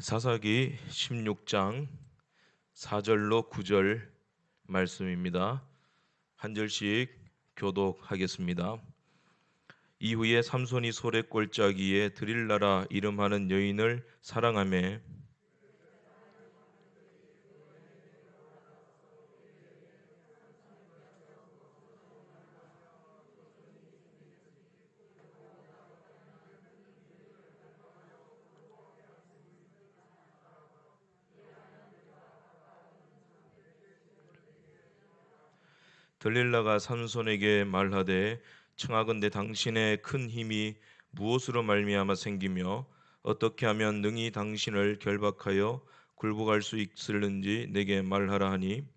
사사기 16장 4절로 9절 말씀입니다. 한 절씩 교독하겠습니다. 이후에 삼손이 소래골짜기에 드릴라라 이름하는 여인을 사랑하며 들릴라가 삼손에게 말하되 청하건대 당신의 큰 힘이 무엇으로 말미암아 생기며 어떻게 하면 능히 당신을 결박하여 굴복할 수 있을는지 내게 말하라 하니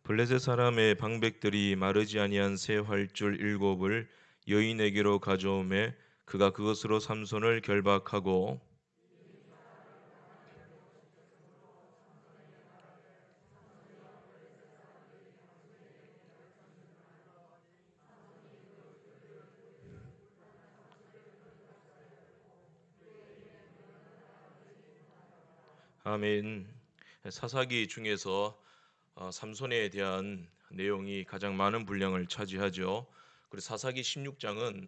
블레셋 사람의 방백들이 마르지 아니한 새 활줄 7을 여인에게로 가져오매 그가 그것으로 삼손을 결박하고 아멘. 사사기 중에서 삼손에 대한 내용이 가장 많은 분량을 차지하죠. 그리고 사사기 16장은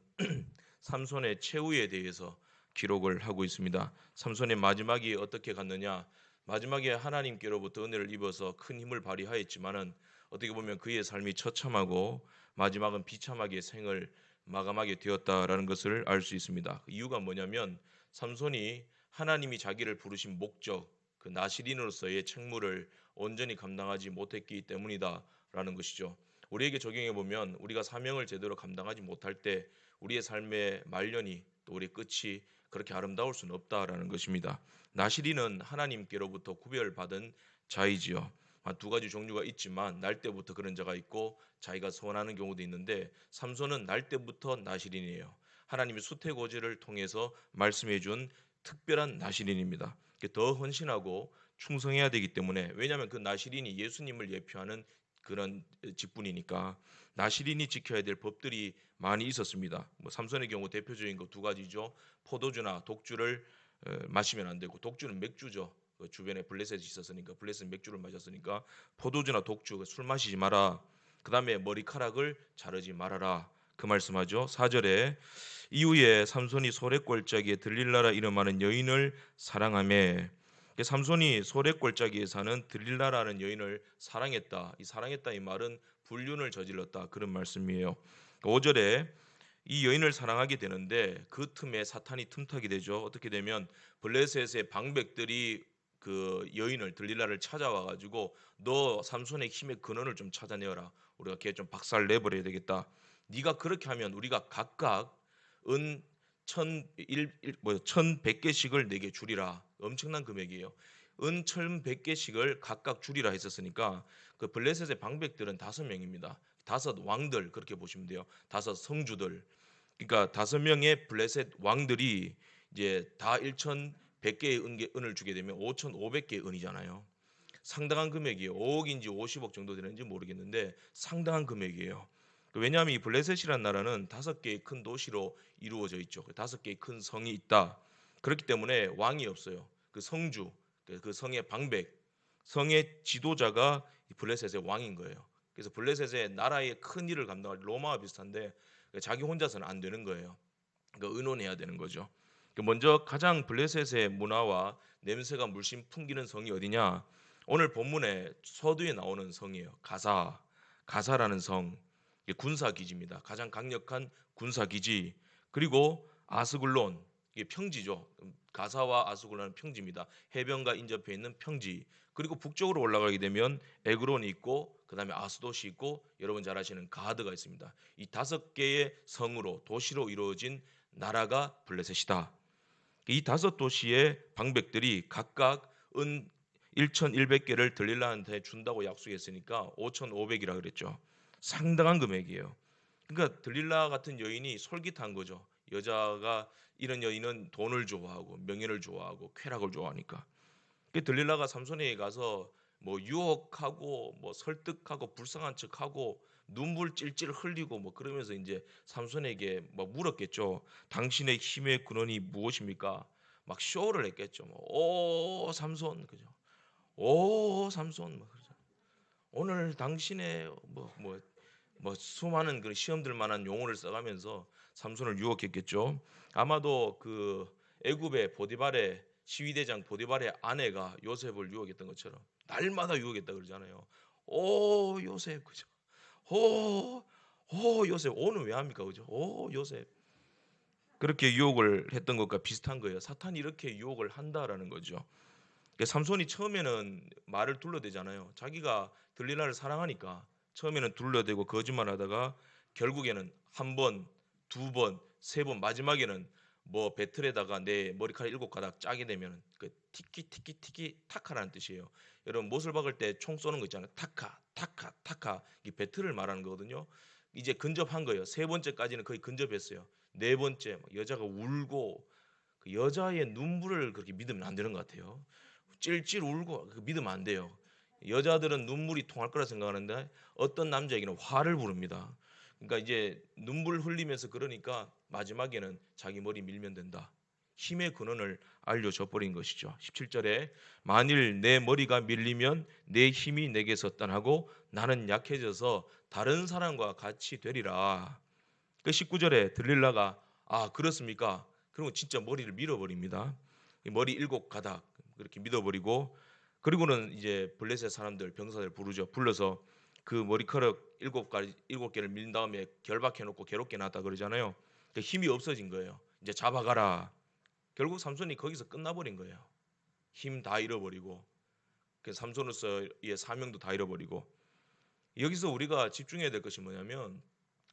삼손의 최후에 대해서 기록을 하고 있습니다. 삼손의 마지막이 어떻게 갔느냐? 마지막에 하나님께로부터 은혜를 입어서 큰 힘을 발휘하였지만은 어떻게 보면 그의 삶이 처참하고 마지막은 비참하게 생을 마감하게 되었다라는 것을 알 수 있습니다. 그 이유가 뭐냐면 삼손이 하나님이 자기를 부르신 목적, 그 나시린으로서의 책무를 온전히 감당하지 못했기 때문이다라는 것이죠. 우리에게 적용해 보면 우리가 사명을 제대로 감당하지 못할 때 우리의 삶의 말년이 또 우리의 끝이 그렇게 아름다울 수는 없다라는 것입니다. 나시린은 하나님께로부터 구별받은 자이지요. 두 가지 종류가 있지만 날 때부터 그런 자가 있고 자기가 소원하는 경우도 있는데 삼손은 날 때부터 나시린이에요. 하나님이 수태고지를 통해서 말씀해 준 특별한 나시린입니다. 더 헌신하고 충성해야 되기 때문에, 왜냐하면 그 나시린이 예수님을 예표하는 그런 직분이니까 나시린이 지켜야 될 법들이 많이 있었습니다. 삼손의 경우 대표적인 거 두 가지죠. 포도주나 독주를 마시면 안 되고, 독주는 맥주죠. 그 주변에 블레셋이 있었으니까, 블레셋 맥주를 마셨으니까 포도주나 독주 술 마시지 마라. 그 다음에 머리카락을 자르지 말아라. 그 말씀하죠. 4절에 이후에 삼손이 소래골짜기에 들릴라라 이름하는 여인을 사랑하며, 삼손이 소래골짜기에 사는 들릴라라는 여인을 사랑했다. 이 사랑했다 이 말은 불륜을 저질렀다 그런 말씀이에요. 5절에 이 여인을 사랑하게 되는데 그 틈에 사탄이 틈타게 되죠. 어떻게 되면 블레셋의 방백들이 그 여인을 들릴라를 찾아와 가지고 너 삼손의 힘의 근원을 좀 찾아내어라. 우리가 걔 좀 박살 내버려야 되겠다. 네가 그렇게 하면 우리가 각각 은 1100개씩을 내게 주리라. 엄청난 금액이에요. 은 1100개씩을 각각 주리라 했었으니까 그 블레셋의 방백들은 5명입니다. 5왕들 그렇게 보시면 돼요. 5성주들. 그러니까 5명의 블레셋 왕들이 이제 다 1100개의 은을 주게 되면 5500개의 은이잖아요. 상당한 금액이에요. 5억인지 50억 정도 되는지 모르겠는데 상당한 금액이에요. 왜냐하면 이 블레셋이라는 나라는 5개의 큰 도시로 이루어져 있죠. 5개의 큰 성이 있다. 그렇기 때문에 왕이 없어요. 그 성주, 그 성의 방백, 성의 지도자가 이 블레셋의 왕인 거예요. 그래서 블레셋의 나라의 큰 일을 감당할 로마와 비슷한데 자기 혼자서는 안 되는 거예요. 그러니까 의논해야 되는 거죠. 먼저 가장 블레셋의 문화와 냄새가 물씬 풍기는 성이 어디냐? 오늘 본문에 서두에 나오는 성이에요. 가사라는 성. 이게 군사 기지입니다. 가장 강력한 군사 기지. 그리고 아스글론, 이게 평지죠. 가사와 아스글론은 평지입니다. 해변과 인접해 있는 평지. 그리고 북쪽으로 올라가게 되면 에그론이 있고 그다음에 아스돗이 있고 여러분 잘 아시는 가드가 있습니다. 이 5개의 성으로 도시로 이루어진 나라가 블레셋이다. 이 5도시의 방백들이 각각 은 1100개를 들릴라한테 준다고 약속했으니까 5500이라 그랬죠. 상당한 금액이에요. 그러니까 들릴라 같은 여인이 솔깃한 거죠. 여자가, 이런 여인은 돈을 좋아하고 명예를 좋아하고 쾌락을 좋아하니까. 들릴라가 삼손에게 가서 뭐 유혹하고 뭐 설득하고 불쌍한 척하고 눈물 찔찔 흘리고 뭐 그러면서 이제 삼손에게 뭐 물었겠죠. 당신의 힘의 근원이 무엇입니까? 막 쇼를 했겠죠. 오 삼손 그죠? 오 삼손 뭐 그러죠. 오늘 당신의 뭐 수많은 그 시험들 만한 용어를 써가면서 삼손을 유혹했겠죠. 아마도 그 애굽의 보디발의 시위대장 보디발의 아내가 요셉을 유혹했던 것처럼 날마다 유혹했다 그러잖아요. 오 요셉 그죠? 오 요셉 오는 왜 합니까 그죠? 오 요셉 그렇게 유혹을 했던 것과 비슷한 거예요. 사탄이 이렇게 유혹을 한다라는 거죠. 그러니까 삼손이 처음에는 말을 둘러대잖아요. 자기가 들릴라를 사랑하니까 처음에는 둘러대고 거짓말하다가 결국에는 한 번, 두 번, 세 번 마지막에는 뭐 배틀에다가 내 머리카락 7가닥 짜게 되면 그 티키 티키 티키 타카라는 뜻이에요. 여러분 못을 박을 때 총 쏘는 거 있잖아요. 타카 타카 타카 이 배틀을 말하는 거거든요. 이제 근접한 거예요. 세 번째까지는 거의 근접했어요. 네 번째 여자가 울고 그 여자의 눈물을 그렇게 믿으면 안 되는 것 같아요. 찔찔 울고 믿으면 안 돼요. 여자들은 눈물이 통할 거라 생각하는데 어떤 남자에게는 화를 부릅니다. 그러니까 이제 눈물 흘리면서 그러니까 마지막에는 자기 머리 밀면 된다. 힘의 근원을 알려줘 버린 것이죠. 17절에 만일 내 머리가 밀리면 내 힘이 내게서 떠나고 나는 약해져서 다른 사람과 같이 되리라. 그 19절에 들릴라가 아 그렇습니까? 그리고 진짜 머리를 밀어버립니다. 머리 7가닥 그렇게 밀어버리고 그리고는 이제 블레셋 사람들 병사들 부르죠. 불러서 그 머리카락 7개를 밀린 다음에 결박해 놓고 괴롭게 놨다 그러잖아요. 그 힘이 없어진 거예요. 이제 잡아가라. 결국 삼손이 거기서 끝나버린 거예요. 힘 다 잃어버리고 그 삼손으로서의 사명도 다 잃어버리고 여기서 우리가 집중해야 될 것이 뭐냐면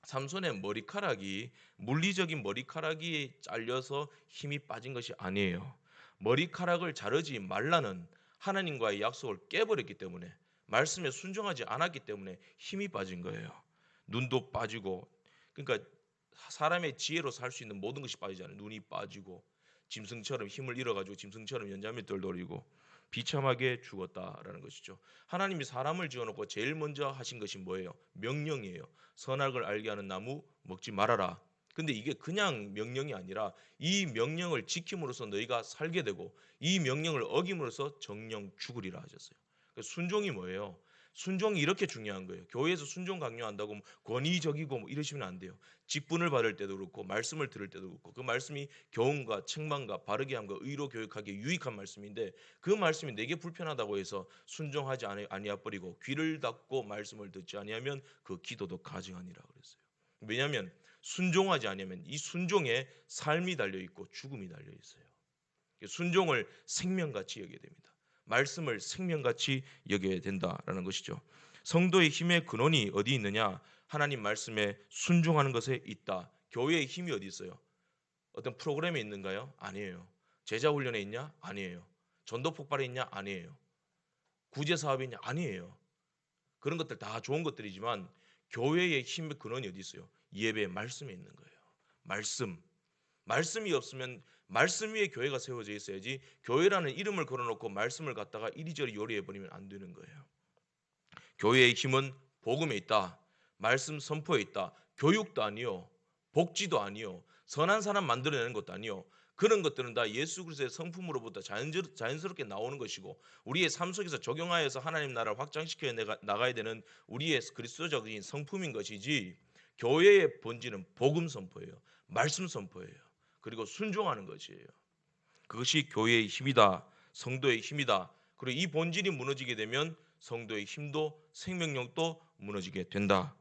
삼손의 머리카락이 물리적인 머리카락이 잘려서 힘이 빠진 것이 아니에요. 머리카락을 자르지 말라는 하나님과의 약속을 깨버렸기 때문에 말씀에 순종하지 않았기 때문에 힘이 빠진 거예요. 눈도 빠지고 그러니까 사람의 지혜로 살 수 있는 모든 것이 빠지잖아요. 눈이 빠지고 짐승처럼 힘을 잃어가지고 짐승처럼 연자며 떨돌이고 비참하게 죽었다라는 것이죠. 하나님이 사람을 지어놓고 제일 먼저 하신 것이 뭐예요? 명령이에요. 선악을 알게 하는 나무 먹지 말아라. 근데 이게 그냥 명령이 아니라 이 명령을 지킴으로써 너희가 살게 되고 이 명령을 어김으로써 정령 죽으리라 하셨어요. 순종이 뭐예요? 순종이 이렇게 중요한 거예요. 교회에서 순종 강요한다고 권위적이고 뭐 이러시면 안 돼요. 직분을 받을 때도 그렇고 말씀을 들을 때도 그렇고 그 말씀이 교훈과 책망과 바르게 함과 의로 교육하기에 유익한 말씀인데 그 말씀이 내게 불편하다고 해서 순종하지 아니하 버리고 귀를 닫고 말씀을 듣지 아니하면 그 기도도 가증하니라 그랬어요. 왜냐하면 순종하지 아니하면 이 순종에 삶이 달려 있고 죽음이 달려 있어요. 순종을 생명같이 여겨야 됩니다. 말씀을 생명같이 여겨야 된다라는 것이죠. 성도의 힘의 근원이 어디 있느냐? 하나님 말씀에 순종하는 것에 있다. 교회의 힘이 어디 있어요? 어떤 프로그램에 있는가요? 아니에요. 제자 훈련에 있냐? 아니에요. 전도 폭발에 있냐? 아니에요. 구제 사업에 있냐? 아니에요. 그런 것들 다 좋은 것들이지만 교회의 힘의 근원이 어디 있어요? 예배 말씀에 있는 거예요. 말씀이 없으면 말씀 위에 교회가 세워져 있어야지 교회라는 이름을 걸어놓고 말씀을 갖다가 이리저리 요리해 버리면 안 되는 거예요. 교회의 힘은 복음에 있다. 말씀 선포에 있다. 교육도 아니요. 복지도 아니요. 선한 사람 만들어내는 것도 아니요. 그런 것들은 다 예수 그리스도의 성품으로부터 자연스럽게 나오는 것이고 우리의 삶 속에서 적용하여서 하나님 나라를 확장시켜 나가야 되는 우리의 그리스도적인 성품인 것이지 교회의 본질은 복음 선포예요. 말씀 선포예요. 그리고 순종하는 것이에요. 그것이 교회의 힘이다. 성도의 힘이다. 그리고 이 본질이 무너지게 되면 성도의 힘도 생명력도 무너지게 된다.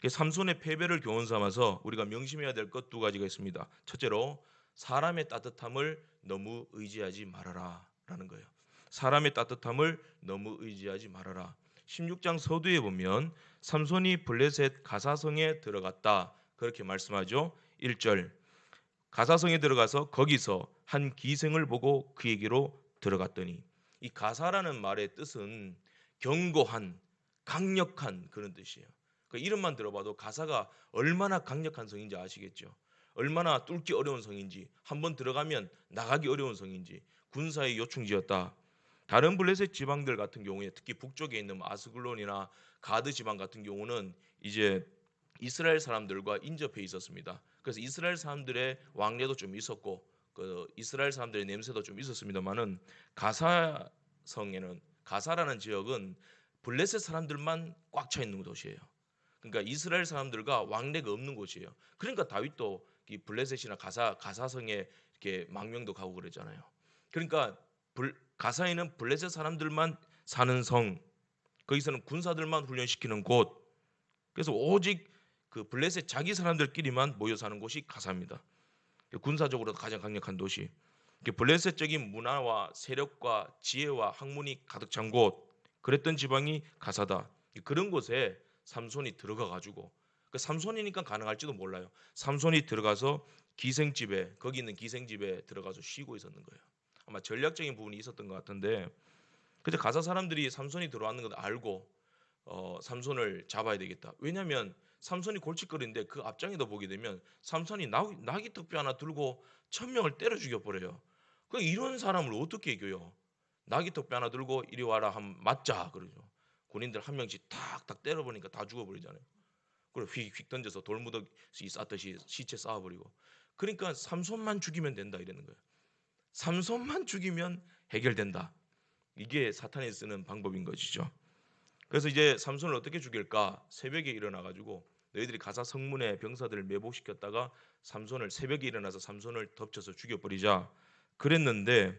삼손의 패배를 교훈 삼아서 우리가 명심해야 될 것 2가지가 있습니다. 첫째로 사람의 따뜻함을 너무 의지하지 말아라 라는 거예요. 사람의 따뜻함을 너무 의지하지 말아라. 16장 서두에 보면 삼손이 블레셋 가사성에 들어갔다 그렇게 말씀하죠. 1절 가사성에 들어가서 거기서 한 기생을 보고 그에게로 들어갔더니 이 가사라는 말의 뜻은 견고한 강력한 그런 뜻이에요. 그 이름만 들어봐도 가사가 얼마나 강력한 성인지 아시겠죠. 얼마나 뚫기 어려운 성인지 한번 들어가면 나가기 어려운 성인지 군사의 요충지였다. 다른 블레셋 지방들 같은 경우에 특히 북쪽에 있는 아스글론이나 가드 지방 같은 경우는 이제 이스라엘 사람들과 인접해 있었습니다. 그래서 이스라엘 사람들의 왕래도 좀 있었고 그 이스라엘 사람들의 냄새도 좀 있었습니다만은 가사성에는 가사라는 지역은 블레셋 사람들만 꽉 차 있는 도시예요. 그러니까 이스라엘 사람들과 왕래가 없는 곳이에요. 그러니까 다윗도 이 블레셋이나 가사성에 이렇게 망명도 가고 그러잖아요. 그러니까 가사에는 블레셋 사람들만 사는 성, 거기서는 군사들만 훈련시키는 곳. 그래서 오직 그 블레셋 자기 사람들끼리만 모여 사는 곳이 가사입니다. 군사적으로 가장 강력한 도시. 블레셋적인 문화와 세력과 지혜와 학문이 가득 찬 곳. 그랬던 지방이 가사다. 그런 곳에 삼손이 들어가 가지고 삼손이니까 가능할지도 몰라요. 삼손이 들어가서 기생집에 거기 있는 기생집에 들어가서 쉬고 있었는 거예요. 아마 전략적인 부분이 있었던 것 같은데 그래서 가사 사람들이 삼손이 들어왔는 걸 알고 삼손을 잡아야 되겠다. 왜냐하면 삼손이 골칫거리인데 그 앞장에도 보게 되면 삼손이 나귀 턱뼈 하나 들고 1,000명을 때려 죽여버려요. 그 이런 사람을 어떻게 이겨요? 나귀 턱뼈 하나 들고 이리 와라 하면 맞자 그러죠. 군인들 한 명씩 탁탁 때려보니까 다 죽어버리잖아요. 그리고 휙휙 던져서 돌무더기 쌓듯이 시체 쌓아버리고. 그러니까 삼손만 죽이면 된다 이러는 거예요. 삼손만 죽이면 해결된다. 이게 사탄이 쓰는 방법인 것이죠. 그래서 이제 삼손을 어떻게 죽일까? 새벽에 일어나 가지고 너희들이 가사 성문에 병사들을 매복시켰다가 삼손을 새벽에 일어나서 삼손을 덮쳐서 죽여버리자 그랬는데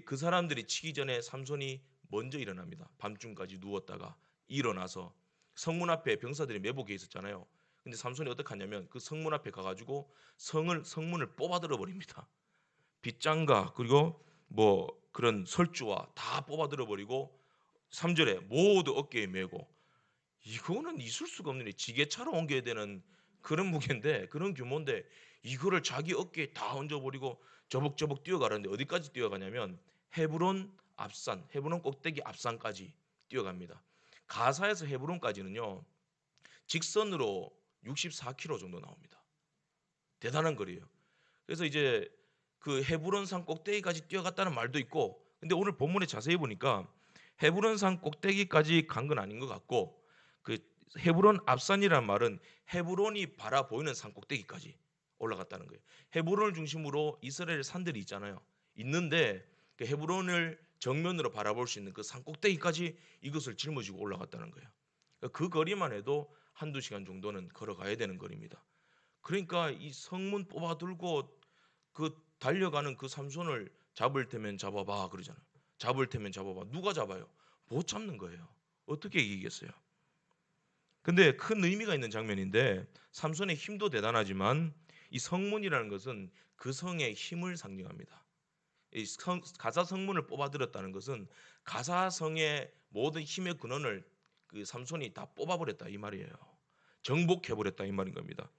그 사람들이 치기 전에 삼손이 먼저 일어납니다. 밤중까지 누웠다가 일어나서 성문 앞에 병사들이 매복해 있었잖아요. 근데 삼손이 어떻게 하냐면 그 성문 앞에 가가지고 성문을 뽑아들어 버립니다. 빗장과 그리고 뭐 그런 설주와 다 뽑아들어 버리고 3절에 모두 어깨에 메고 이거는 있을 수가 없는 일. 지게차로 옮겨야 되는 그런 무게인데 그런 규모인데 이거를 자기 어깨에 다 얹어버리고 저벅저벅 뛰어가는데 어디까지 뛰어가냐면 헤브론 꼭대기 앞산까지 뛰어갑니다. 가사에서 헤브론까지는요 직선으로 64km 정도 나옵니다. 대단한 거리예요. 그래서 이제 그 헤브론 산 꼭대기까지 뛰어갔다는 말도 있고 근데 오늘 본문에 자세히 보니까 헤브론 산 꼭대기까지 간 건 아닌 것 같고 그 헤브론 앞산이라는 말은 헤브론이 바라보이는 산 꼭대기까지 올라갔다는 거예요. 헤브론을 중심으로 이스라엘 산들이 있잖아요. 있는데 그 헤브론을 정면으로 바라볼 수 있는 그 산 꼭대기까지 이것을 짊어지고 올라갔다는 거예요. 그 거리만 해도 한두 시간 정도는 걸어가야 되는 거리입니다. 그러니까 이 성문 뽑아들고 그 달려가는 그 삼손을 잡을 테면 잡아봐 그러잖아요. 잡을 테면 잡아봐. 누가 잡아요? 못 잡는 거예요. 어떻게 이기겠어요? 근데 큰 의미가 있는 장면인데 삼손의 힘도 대단하지만 이 성문이라는 것은 그 성의 힘을 상징합니다. 가사 성문을 뽑아들였다는 것은 가사 성의 모든 힘의 근원을 그 삼손이 다 뽑아버렸다 이 말이에요. 정복해버렸다 이 말인 겁니다.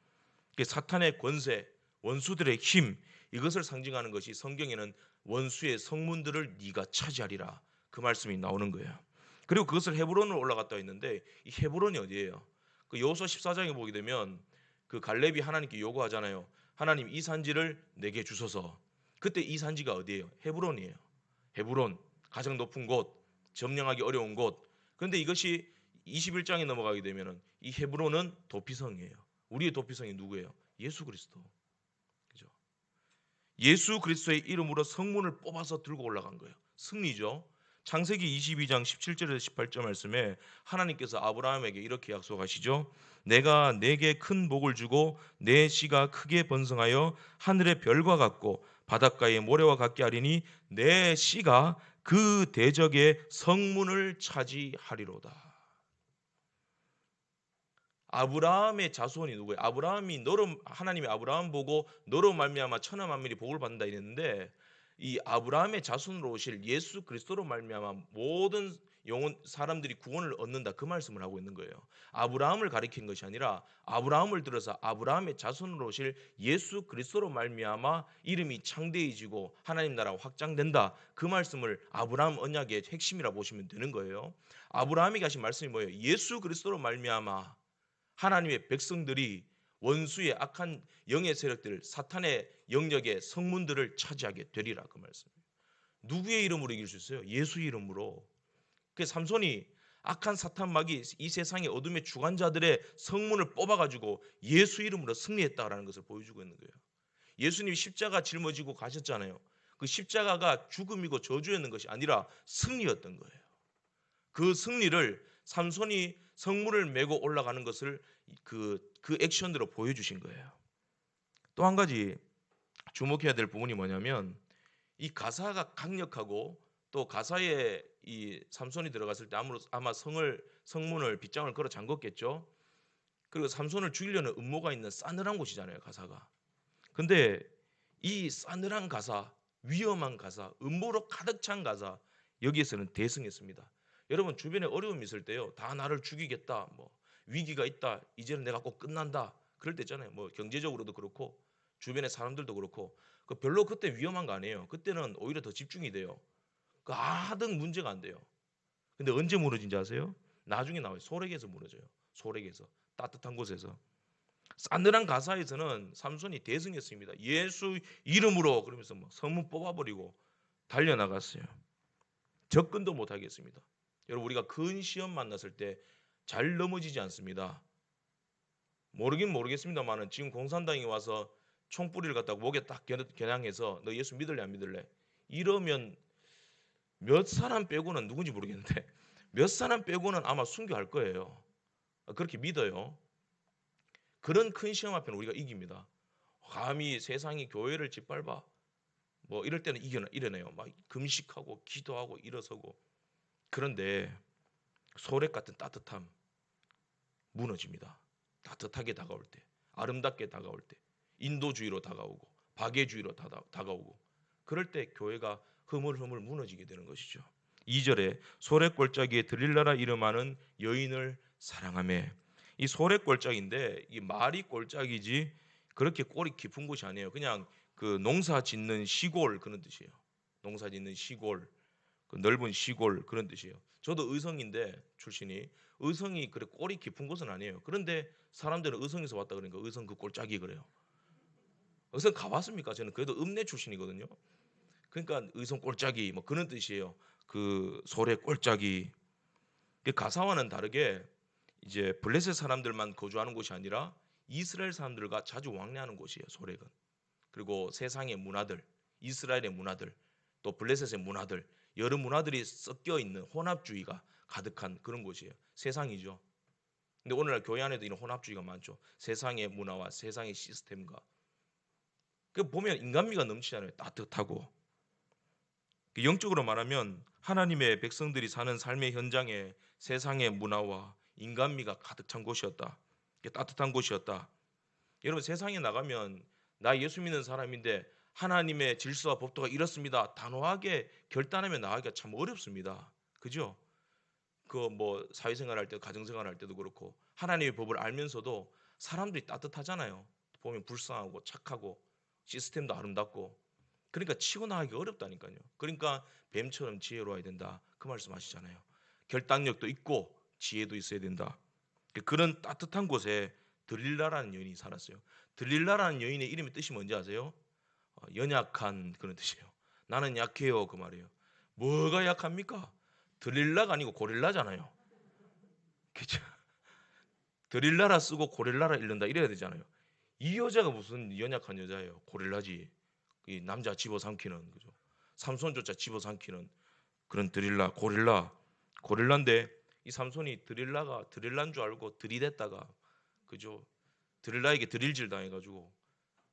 사탄의 권세, 원수들의 힘 이것을 상징하는 것이 성경에는 원수의 성문들을 네가 차지하리라 그 말씀이 나오는 거예요. 그리고 그것을 헤브론으로 올라갔다 했는데 이 헤브론이 어디예요? 그 여호수아 14장에 보게 되면 그 갈렙이 하나님께 요구하잖아요. 하나님 이 산지를 내게 주소서. 그때 이 산지가 어디예요? 헤브론이에요. 헤브론 가장 높은 곳, 점령하기 어려운 곳. 그런데 이것이 21장에 넘어가게 되면은 이 헤브론은 도피성이에요. 우리의 도피성이 누구예요? 예수 그리스도. 그죠? 예수 그리스도의 이름으로 성문을 뽑아서 들고 올라간 거예요. 승리죠. 창세기 22장 17절에서 18절 말씀에 하나님께서 아브라함에게 이렇게 약속하시죠. 내가 내게 큰 복을 주고 내 씨가 크게 번성하여 하늘의 별과 같고 바닷가의 모래와 같게 하리니 내 씨가 그 대적의 성문을 차지하리로다. 아브라함의 자손이 누구예요? 하나님이 아브라함 보고 너로 말미암아 천하 만민이 복을 받는다 이랬는데 이 아브라함의 자손으로 오실 예수 그리스도로 말미암아 모든 영혼 사람들이 구원을 얻는다 그 말씀을 하고 있는 거예요. 아브라함을 가리킨 것이 아니라 아브라함을 들어서 아브라함의 자손으로 오실 예수 그리스도로 말미암아 이름이 창대해지고 하나님 나라가 확장된다 그 말씀을 아브라함 언약의 핵심이라 보시면 되는 거예요. 아브라함이 하신 말씀이 뭐예요? 예수 그리스도로 말미암아 하나님의 백성들이 원수의 악한 영의 세력들 사탄의 영역의 성문들을 차지하게 되리라 그 말씀이에요. 누구의 이름으로 이길 수 있어요? 예수 이름으로. 그 삼손이 악한 사탄막이 이 세상의 어둠의 주관자들의 성문을 뽑아가지고 예수 이름으로 승리했다라는 것을 보여주고 있는 거예요. 예수님이 십자가 짊어지고 가셨잖아요. 그 십자가가 죽음이고 저주였는 것이 아니라 승리였던 거예요. 그 승리를 삼손이 성문을 메고 올라가는 것을 그 액션으로 보여주신 거예요. 또 한 가지 주목해야 될 부분이 뭐냐면 이 가사가 강력하고 또 가사에 이 삼손이 들어갔을 때 아마 성문을 빗장을 걸어 잠궜겠죠. 그리고 삼손을 죽이려는 음모가 있는 싸늘한 곳이잖아요, 가사가. 근데 이 싸늘한 가사, 위험한 가사, 음모로 가득 찬 가사, 여기에서는 대승했습니다. 여러분 주변에 어려움이 있을 때요, 다 나를 죽이겠다, 뭐 위기가 있다, 이제는 내가 꼭 끝난다, 그럴 때 있잖아요. 뭐 경제적으로도 그렇고 주변의 사람들도 그렇고 별로 그때 위험한 거 아니에요. 그때는 오히려 더 집중이 돼요. 하등 문제가 안 돼요. 근데 언제 무너진지 아세요? 나중에 나와요. 소렉에서 무너져요. 소렉에서, 따뜻한 곳에서. 싸늘한 가사에서는 삼손이 대승했습니다. 예수 이름으로, 그러면서 막 성문 뽑아버리고 달려나갔어요. 접근도 못 하겠습니다. 여러분, 우리가 큰 시험 만났을 때 잘 넘어지지 않습니다. 모르긴 모르겠습니다만은 지금 공산당이 와서 총뿌리를 갖다가 목에 딱 겨냥해서 너 예수 믿을래 안 믿을래? 이러면 몇 사람 빼고는, 누군지 모르겠는데 몇 사람 빼고는 아마 순교할 거예요. 그렇게 믿어요. 그런 큰 시험 앞에는 우리가 이깁니다. 감히 세상이 교회를 짓밟아 뭐 이럴 때는 이겨내요. 막 금식하고 기도하고 일어서고. 그런데 소렉 같은 따뜻함 무너집니다. 따뜻하게 다가올 때, 아름답게 다가올 때, 인도주의로 다가오고 박애주의로 다가오고, 그럴 때 교회가 흐물흐물 무너지게 되는 것이죠. 2절에 소랫골짜기에 들릴라라 이름하는 여인을 사랑하며. 이 소랫골짜기인데 이 말이 골짜기지 그렇게 골이 깊은 곳이 아니에요. 그냥 그 농사 짓는 시골, 그런 뜻이에요. 농사 짓는 시골, 그 넓은 시골, 그런 뜻이에요. 저도 의성인데 출신이, 의성이 그래 골이 깊은 곳은 아니에요. 그런데 사람들은 의성에서 왔다 그러니까 의성 그 골짜기 그래요. 의성 가봤습니까? 저는 그래도 읍내 출신이거든요. 그러니까 의성 골짜기 뭐 그런 뜻이에요. 그 소래 골짜기. 그 가사와는 다르게 이제 블레셋 사람들만 거주하는 곳이 아니라 이스라엘 사람들과 자주 왕래하는 곳이에요, 소렉은. 그리고 세상의 문화들, 이스라엘의 문화들, 또 블레셋의 문화들, 여러 문화들이 섞여 있는 혼합주의가 가득한 그런 곳이에요. 세상이죠. 근데 오늘날 교회 안에도 이런 혼합주의가 많죠. 세상의 문화와 세상의 시스템과. 그 보면 인간미가 넘치잖아요. 따뜻하고. 영적으로 말하면 하나님의 백성들이 사는 삶의 현장에 세상의 문화와 인간미가 가득 찬 곳이었다. 따뜻한 곳이었다. 여러분, 세상에 나가면 나 예수 믿는 사람인데 하나님의 질서와 법도가 이렇습니다, 단호하게 결단하며 나가기가 참 어렵습니다. 그죠? 그 뭐 사회생활 할 때, 가정생활 할 때도 그렇고 하나님의 법을 알면서도 사람들이 따뜻하잖아요. 보면 불쌍하고 착하고 시스템도 아름답고. 그러니까 치고 나가기 어렵다니까요. 그러니까 뱀처럼 지혜로워야 된다, 그 말씀하시잖아요. 결단력도 있고 지혜도 있어야 된다. 그런 따뜻한 곳에 들릴라라는 여인이 살았어요. 들릴라라는 여인의 이름의 뜻이 뭔지 아세요? 연약한, 그런 뜻이에요. 나는 약해요, 그 말이에요. 뭐가 약합니까? 들릴라가 아니고 고릴라잖아요. 그죠? 들릴라라 쓰고 고릴라라 읽는다 이래야 되잖아요. 이 여자가 무슨 연약한 여자예요? 고릴라지. 이 남자 집어삼키는, 그죠? 삼손조차 집어삼키는 그런 고릴라인데 이 삼손이 드릴라인 줄 알고 들이댔다가, 그죠? 드릴라에게 드릴질 당해가지고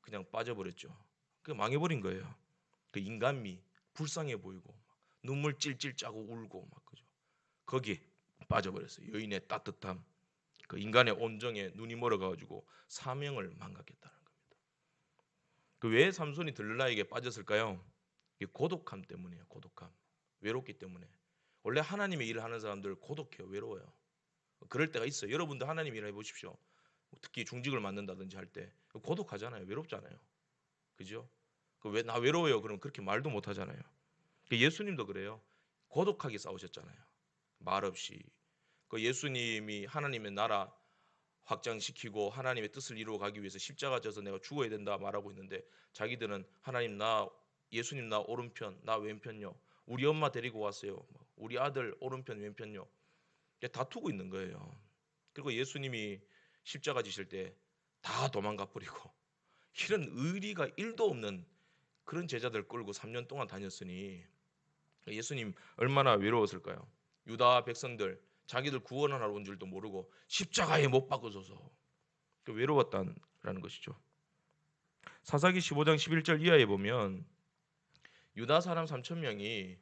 그냥 빠져버렸죠. 그 망해버린 거예요. 그 인간미, 불쌍해 보이고 눈물 찔찔 짜고 울고 막, 그죠? 거기에 빠져버렸어요. 여인의 따뜻함, 그 인간의 온정에 눈이 멀어가지고 사명을 망각했다는 겁니다. 그 왜 삼손이 들릴라에게 빠졌을까요? 고독함 때문이에요. 고독함, 외롭기 때문에. 원래 하나님의 일을 하는 사람들 고독해요, 외로워요. 그럴 때가 있어요. 여러분도 하나님 일을 해보십시오. 특히 중직을 맡는다든지 할 때 고독하잖아요. 외롭잖아요. 그죠? 왜 나 외로워요? 그러면 그렇게 말도 못 하잖아요. 예수님도 그래요. 고독하게 싸우셨잖아요. 말 없이. 그 예수님이 하나님의 나라 확장시키고 하나님의 뜻을 이루어 가기 위해서 십자가 져서 내가 죽어야 된다 말하고 있는데 자기들은 하나님 나 예수님 나 오른편, 나 왼편요. 우리 엄마 데리고 왔어요. 우리 아들 오른편, 왼편요. 다투고 있는 거예요. 그리고 예수님이 십자가 지실 때 다 도망가 버리고 이런 의리가 1도 없는 그런 제자들 끌고 3년 동안 다녔으니 예수님 얼마나 외로웠을까요? 유다 백성들 자기들 구원하러 온 줄도 모르고 십자가에 못 박으소서 외로웠다는 것이죠. 사사기 15장 11절 이하에 보면 유다 사람 3천 명이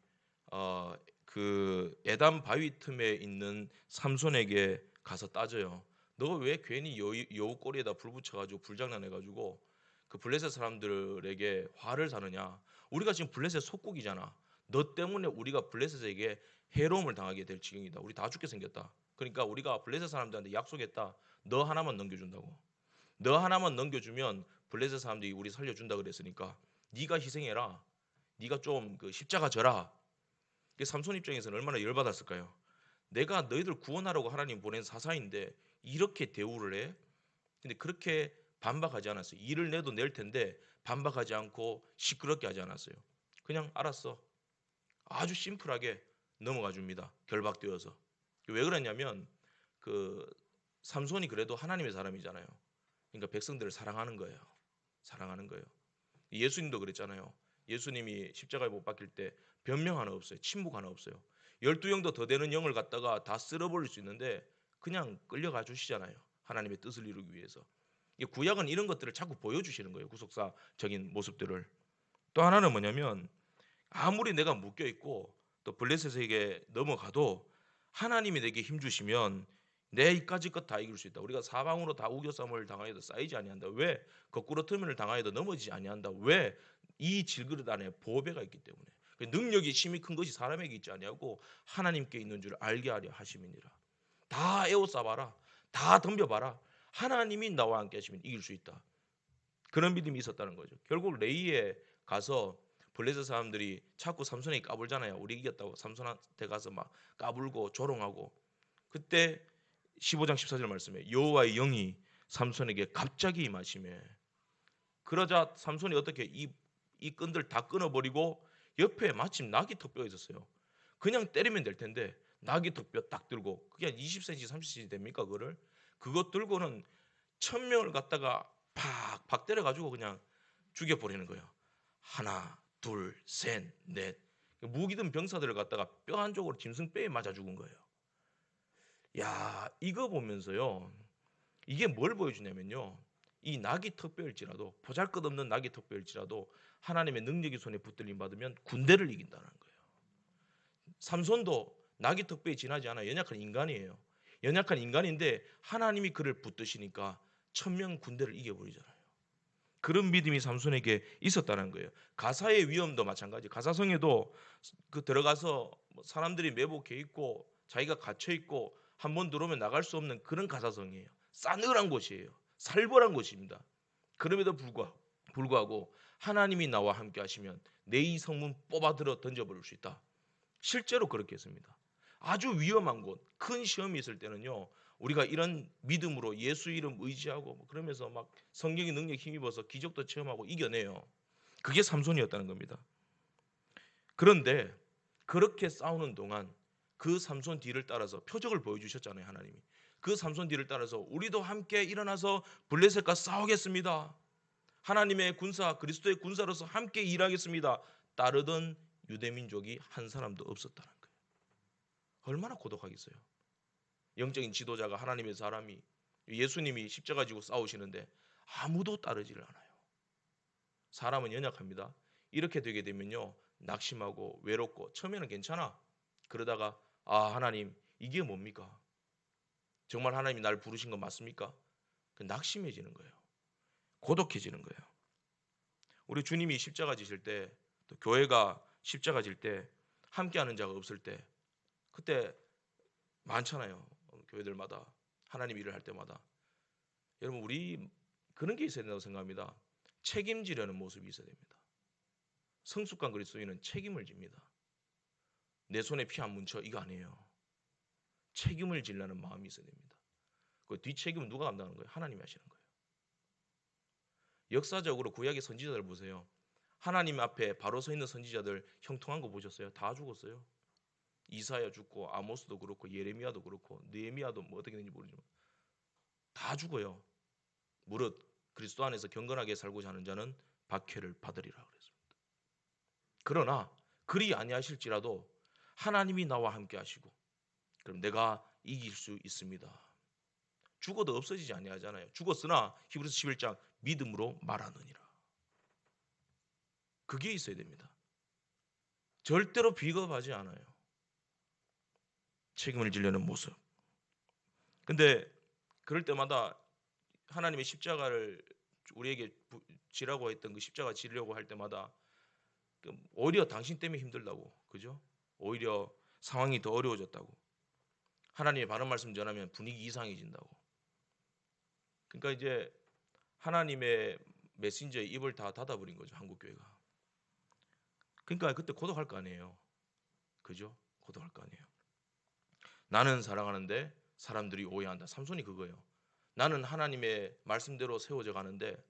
그 에담 바위 틈에 있는 삼손에게 가서 따져요. 너 왜 괜히 여우 꼬리에다 불 붙여가지고 불장난해가지고 그 블레셋 사람들에게 화를 사느냐? 우리가 지금 블레셋 속국이잖아. 너 때문에 우리가 블레셋에게 해로움을 당하게 될 지경이다. 우리 다 죽게 생겼다. 그러니까 우리가 블레셋 사람들한테 약속했다. 너 하나만 넘겨준다고. 너 하나만 넘겨주면 블레셋 사람들이 우리 살려준다 그랬으니까 네가 희생해라. 네가 좀 그 십자가 져라. 삼손 입장에서는 얼마나 열받았을까요? 내가 너희들 구원하라고 하나님 보낸 사사인데 이렇게 대우를 해? 근데 그렇게 반박하지 않았어요. 일을 내도 낼 텐데 반박하지 않고 시끄럽게 하지 않았어요. 그냥 알았어. 아주 심플하게 넘어가 줍니다. 결박되어서. 왜 그러냐면 그 삼손이 그래도 하나님의 사람이잖아요. 그러니까 백성들을 사랑하는 거예요. 사랑하는 거예요. 예수님도 그랬잖아요. 예수님이 십자가에 못 박힐 때 변명 하나 없어요. 침묵 하나 없어요. 12영도 더 되는 영을 갖다가 다 쓸어버릴 수 있는데 그냥 끌려가 주시잖아요. 하나님의 뜻을 이루기 위해서. 구약은 이런 것들을 자꾸 보여주시는 거예요. 구속사적인 모습들을. 또 하나는 뭐냐면 아무리 내가 묶여 있고 또 블레셋에게 넘어가도 하나님이 내게 힘 주시면 내 이까지 것 다 이길 수 있다. 우리가 사방으로 다 우겨쌈을 당하여도 쌓이지 아니한다. 왜? 거꾸로 터면을 당하여도 넘어지지 아니한다. 왜? 이 질그릇 안에 보배가 있기 때문에. 능력이 힘이 큰 것이 사람에게 있지 아니하고 하나님께 있는 줄 알게 하려 하심이니라. 다 에워싸봐라. 다 덤벼봐라. 하나님이 나와 함께 하시면 이길 수 있다. 그런 믿음이 있었다는 거죠. 결국 레이에 가서 블레셋 사람들이 자꾸 삼손에게 까불잖아요. 우리 이겼다고 삼손한테 가서 막 까불고 조롱하고. 그때 15장 14절 말씀에 여호와의 영이 삼손에게 갑자기 임하시매 그러자 삼손이 어떻게 이 끈들 다 끊어버리고 옆에 마침 나귀 턱뼈가 있었어요. 그냥 때리면 될 텐데 나귀 턱뼈 딱 들고 그게 한 20cm 30cm 됩니까 그거를? 그거 들고는 1000명을 갖다가 팍팍 때려가지고 그냥 죽여버리는 거예요. 하나 둘 셋 넷 무기든 병사들을 갖다가 뼈 한쪽으로 짐승뼈에 맞아 죽은 거예요. 야 이거 보면서요 이게 뭘 보여주냐면요 이 나귀 턱뼈일지라도 보잘것없는 나귀 턱뼈일지라도 하나님의 능력의 손에 붙들림 받으면 군대를 이긴다는 거예요. 삼손도 나귀 턱뼈에 지나지 않아 연약한 인간이에요. 연약한 인간인데 하나님이 그를 붙드시니까 1000명 군대를 이겨버리잖아요. 그런 믿음이 삼손에게 있었다는 거예요. 가사의 위험도 마찬가지. 가사성에도 그 들어가서 사람들이 매복해 있고 자기가 갇혀 있고 한 번 들어오면 나갈 수 없는 그런 가사성이에요. 싸늘한 곳이에요. 살벌한 곳입니다. 그럼에도 불구하고 하나님이 나와 함께 하시면 내 이 성문 뽑아들어 던져버릴 수 있다. 실제로 그렇게 했습니다. 아주 위험한 곳, 큰 시험이 있을 때는요. 우리가 이런 믿음으로 예수 이름 의지하고 그러면서 막 성령의 능력 힘입어서 기적도 체험하고 이겨내요. 그게 삼손이었다는 겁니다. 그런데 그렇게 싸우는 동안 그 삼손 뒤를 따라서 표적을 보여주셨잖아요. 하나님이. 그 삼손 뒤를 따라서 우리도 함께 일어나서 블레셋과 싸우겠습니다. 하나님의 군사 그리스도의 군사로서 함께 일하겠습니다. 따르던 유대민족이 한 사람도 없었다는 거예요. 얼마나 고독하겠어요. 영적인 지도자가 하나님의 사람이 예수님이 십자가 지고 싸우시는데 아무도 따르지를 않아요. 사람은 연약합니다. 이렇게 되게 되면요 낙심하고 외롭고 처음에는 괜찮아. 그러다가 아 하나님 이게 뭡니까? 정말 하나님이 날 부르신 건 맞습니까? 낙심해지는 거예요. 고독해지는 거예요. 우리 주님이 십자가 지실 때 또 교회가 십자가 질 때 함께하는 자가 없을 때 그때 많잖아요. 교회들마다 하나님 일을 할 때마다 여러분 우리 그런 게 있어야 된다고 생각합니다. 책임지려는 모습이 있어야 됩니다. 성숙한 그리스도인은 책임을 집니다. 내 손에 피 안 묻혀 이거 아니에요. 책임을 지려는 마음이 있어야 됩니다. 그 뒷책임은 누가 감당하는 거예요? 하나님이 하시는 거예요. 역사적으로 구약의 선지자들 보세요. 하나님 앞에 바로 서 있는 선지자들 형통한 거 보셨어요? 다 죽었어요. 이사야 죽고 아모스도 그렇고 예레미야도 그렇고 느헤미야도 뭐 어떻게 되는지 모르지만 다 죽어요. 무릇 그리스도 안에서 경건하게 살고자 하는 자는 박해를 받으리라 그랬습니다. 그러나 그리 아니하실지라도 하나님이 나와 함께 하시고 그럼 내가 이길 수 있습니다. 죽어도 없어지지 아니하잖아요. 죽었으나 히브리서 11장 믿음으로 말하느니라. 그게 있어야 됩니다. 절대로 비겁하지 않아요. 책임을 지려는 모습. 근데 그럴 때마다 하나님의 십자가를 우리에게 지라고 했던 그 십자가 지려고 할 때마다 오히려 당신 때문에 힘들다고, 그죠? 오히려 상황이 더 어려워졌다고. 하나님의 바른 말씀 전하면 분위기 이상해진다고. 그러니까 이제 하나님의 메신저의 입을 다 닫아버린 거죠, 한국 교회가. 그러니까 그때 고독할 거 아니에요, 그죠? 고독할 거 아니에요. 나는 사랑하는데 사람들이 오해한다. 삼손이 그거예요. 나는 하나님의 말씀대로 세워져 가는데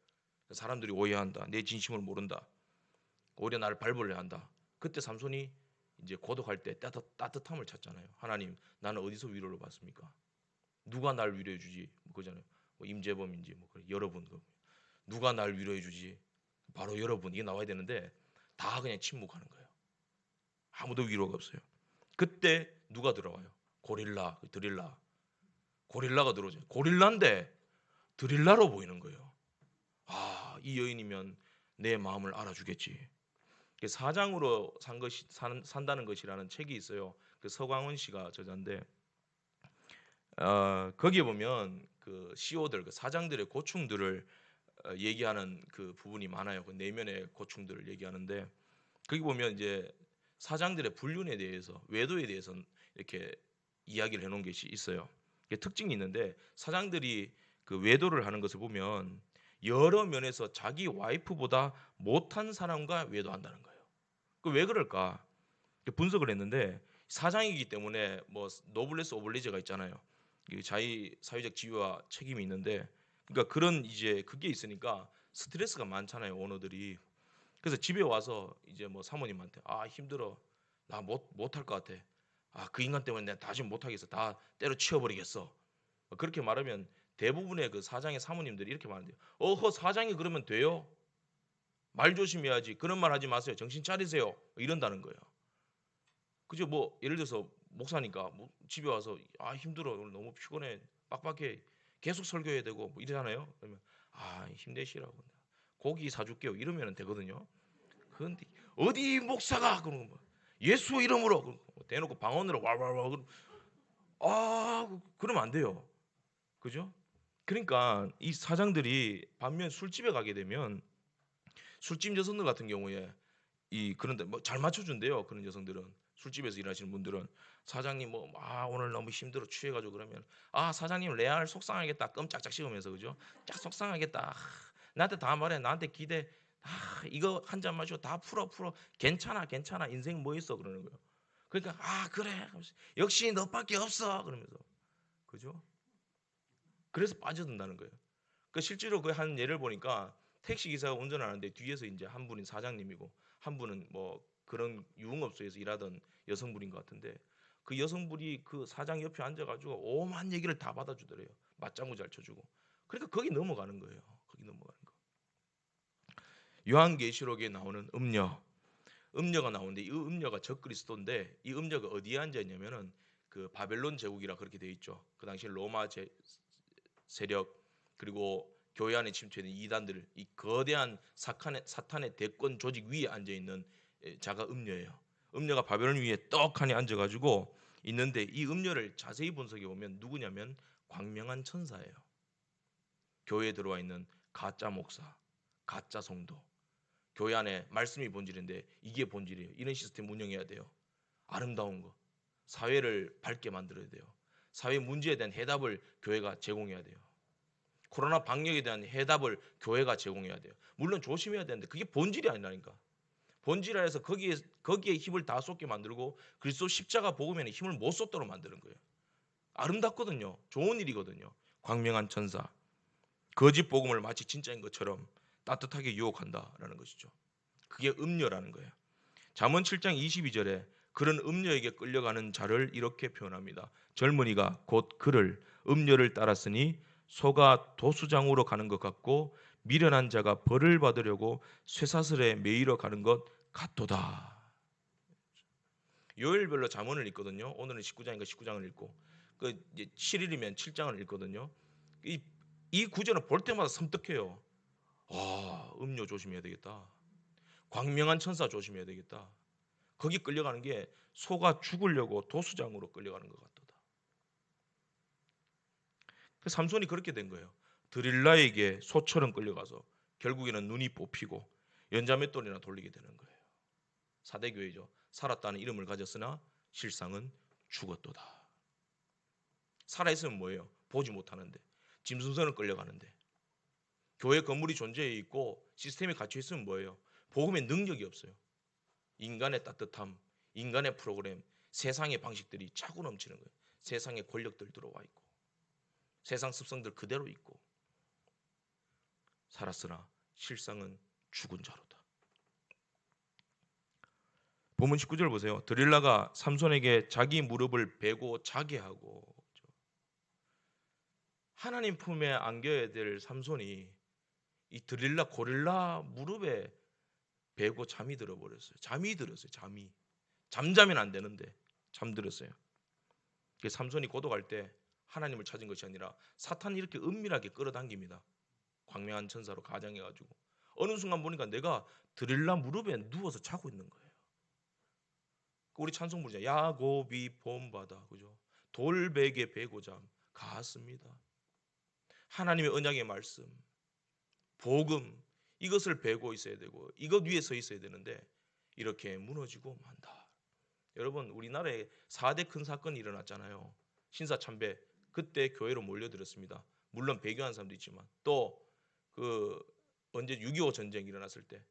사람들이 오해한다. 내 진심을 모른다. 오히려 나를 발벌려 한다. 그때 삼손이 이제 고독할 때 따뜻함을 찾잖아요. 하나님, 나는 어디서 위로를 받습니까? 누가 날 위로해 주지? 그잖아요. 뭐 임재범인지 뭐 여러분, 누가 날 위로해 주지? 바로 여러분, 이게 나와야 되는데 다 그냥 침묵하는 거예요. 아무도 위로가 없어요. 그때 누가 들어와요? 고릴라가 들어오죠. 고릴라인데 드릴라로 보이는 거예요. 아, 이 여인이면 내 마음을 알아주겠지. 사장으로 산다는 것이라는 책이 있어요. 그 서광훈 씨가 저자인데 거기에 보면 그 CEO들, 그 사장들의 고충들을 얘기하는 그 부분이 많아요. 그 내면의 고충들을 얘기하는데 거기 보면 이제 사장들의 불륜에 대해서, 외도에 대해서 이렇게 이야기를 해놓은 것이 있어요. 특징이 있는데 사장들이 그 외도를 하는 것을 보면 여러 면에서 자기 와이프보다 못한 사람과 외도한다는 거예요. 그 왜 그럴까? 분석을 했는데 사장이기 때문에 뭐 노블레스 오블리제가 있잖아요. 자기 사회적 지위와 책임이 있는데, 그러니까 그런 이제 그게 있으니까 스트레스가 많잖아요, 오너들이. 그래서 집에 와서 이제 뭐 사모님한테 아 힘들어, 나 못할 것 같아, 아 그 인간 때문에 내가 다시 못하겠어, 다 때려치워버리겠어, 그렇게 말하면 대부분의 그 사장의 사모님들이 이렇게 말한대요. 어허, 사장이 그러면 돼요? 말 조심해야지, 그런 말 하지 마세요, 정신 차리세요, 이런다는 거예요. 그죠? 뭐 예를 들어서 목사니까 뭐 집에 와서 아 힘들어, 오늘 너무 피곤해, 빡빡해, 계속 설교해야 되고 뭐 이러잖아요. 그러면 아 힘내시라고, 고기 사줄게요, 이러면 되거든요. 그런데 어디 목사가 그러는 거, 예수 이름으로 대놓고 방언으로 왈왈왈, 그러면 안 돼요. 그죠? 그러니까 이 사장들이 반면 술집에 가게 되면 술집 여성들 같은 경우에 이 그런데 뭐 잘 맞춰준대요. 그런 여성들은, 술집에서 일하시는 분들은 사장님 뭐 오늘 너무 힘들어 취해가지고 그러면 아 사장님 레알 속상하겠다, 껌짝짝 씹으면서, 그죠? 짝 속상하겠다. 나한테 다 말해, 나한테 기대. 이거 한 잔 마시고 다 풀어 괜찮아 인생 뭐 있어, 그러는 거예요. 그러니까 그래 역시 너밖에 없어 그러면서, 그죠? 그래서 빠져든다는 거예요. 그 실제로 그 한 예를 보니까 택시 기사가 운전하는데 뒤에서 이제 한 분이 사장님이고 한 분은 뭐 그런 유흥업소에서 일하던 여성분인 것 같은데, 그 여성분이 그 사장 옆에 앉아가지고 오만 얘기를 다 받아주더래요. 맞장구 잘 쳐주고. 그러니까 거기 넘어가는 거예요. 거기 넘어가는 거. 요한계시록에 나오는 음녀가 나오는데 이 음녀가 적그리스도인데, 이 음녀가 어디에 앉아 있냐면은 그 바벨론 제국이라 그렇게 돼 있죠. 그 당시 로마 세력, 그리고 교회 안에 침투된 이단들, 이 거대한 사탄의 대권 조직 위에 앉아 있는 자가 음녀예요. 음녀가 바벨론 위에 떡하니 앉아가지고 있는데, 이 음녀를 자세히 분석해 보면 누구냐면 광명한 천사예요. 교회에 들어와 있는 가짜 목사, 가짜 성도, 교회 안에 말씀이 본질인데 이게 본질이에요. 이런 시스템 운영해야 돼요. 아름다운 거, 사회를 밝게 만들어야 돼요. 사회 문제에 대한 해답을 교회가 제공해야 돼요. 코로나 방역에 대한 해답을 교회가 제공해야 돼요. 물론 조심해야 되는데 그게 본질이 아니라니까. 본질 안에서 거기에 힘을 다 쏟게 만들고 그리스도 십자가 복음에는 힘을 못 쏟도록 만드는 거예요. 아름답거든요. 좋은 일이거든요. 광명한 천사, 거짓 복음을 마치 진짜인 것처럼 따뜻하게 유혹한다라는 것이죠. 그게 음녀라는 거예요. 잠언 7장 22절에 그런 음녀에게 끌려가는 자를 이렇게 표현합니다. 젊은이가 곧 그를 음녀를 따랐으니 소가 도수장으로 가는 것 같고 미련한 자가 벌을 받으려고 쇠사슬에 매이러 가는 것 같도다. 요일별로 잠언을 읽거든요. 오늘은 19장이니까 19장을 읽고 그 이제 7일이면 7장을 읽거든요. 이 구절은 볼 때마다 섬뜩해요. 음료 조심해야 되겠다. 광명한 천사 조심해야 되겠다. 거기 끌려가는 게 소가 죽으려고 도수장으로 끌려가는 것 같도다. 그 삼손이 그렇게 된 거예요. 드릴라에게 소처럼 끌려가서 결국에는 눈이 뽑히고 연자맷돌이나 돌리게 되는 거예요. 사대교회죠. 살았다는 이름을 가졌으나 실상은 죽었도다. 살아있으면 뭐예요? 보지 못하는데 짐승선을 끌려가는데 교회 건물이 존재해 있고 시스템이 갖춰 있으면 뭐예요? 복음의 능력이 없어요. 인간의 따뜻함, 인간의 프로그램, 세상의 방식들이 차고 넘치는 거예요. 세상의 권력들 들어와 있고 세상 습성들 그대로 있고 살았으나 실상은 죽은 자로다. 본문 19절 보세요. 드릴라가 삼손에게 자기 무릎을 베고 자게 하고, 하나님 품에 안겨야 될 삼손이 이 드릴라 고릴라 무릎에 베고 잠이 들어버렸어요. 잠이 들었어요. 잠자면 안 되는데 잠들었어요. 삼손이 고독할 때 하나님을 찾은 것이 아니라 사탄이 이렇게 은밀하게 끌어당깁니다. 광명한 천사로 가장해가지고 어느 순간 보니까 내가 드릴라 무릎에 누워서 자고 있는 거예요. 우리 찬송 부르자. 야곱이 본받아, 그죠? 돌베개 베고 잠 갔습니다. 하나님의 언약의 말씀, 복음, 이것을 베고 있어야 되고 이것 위에 서 있어야 되는데 이렇게 무너지고 만다. 여러분, 우리나라에 4대 큰 사건이 일어났잖아요. 신사참배, 그때 교회로 몰려들었습니다. 물론 배교한 사람도 있지만 또 언제 6.25 전쟁 일어났을 때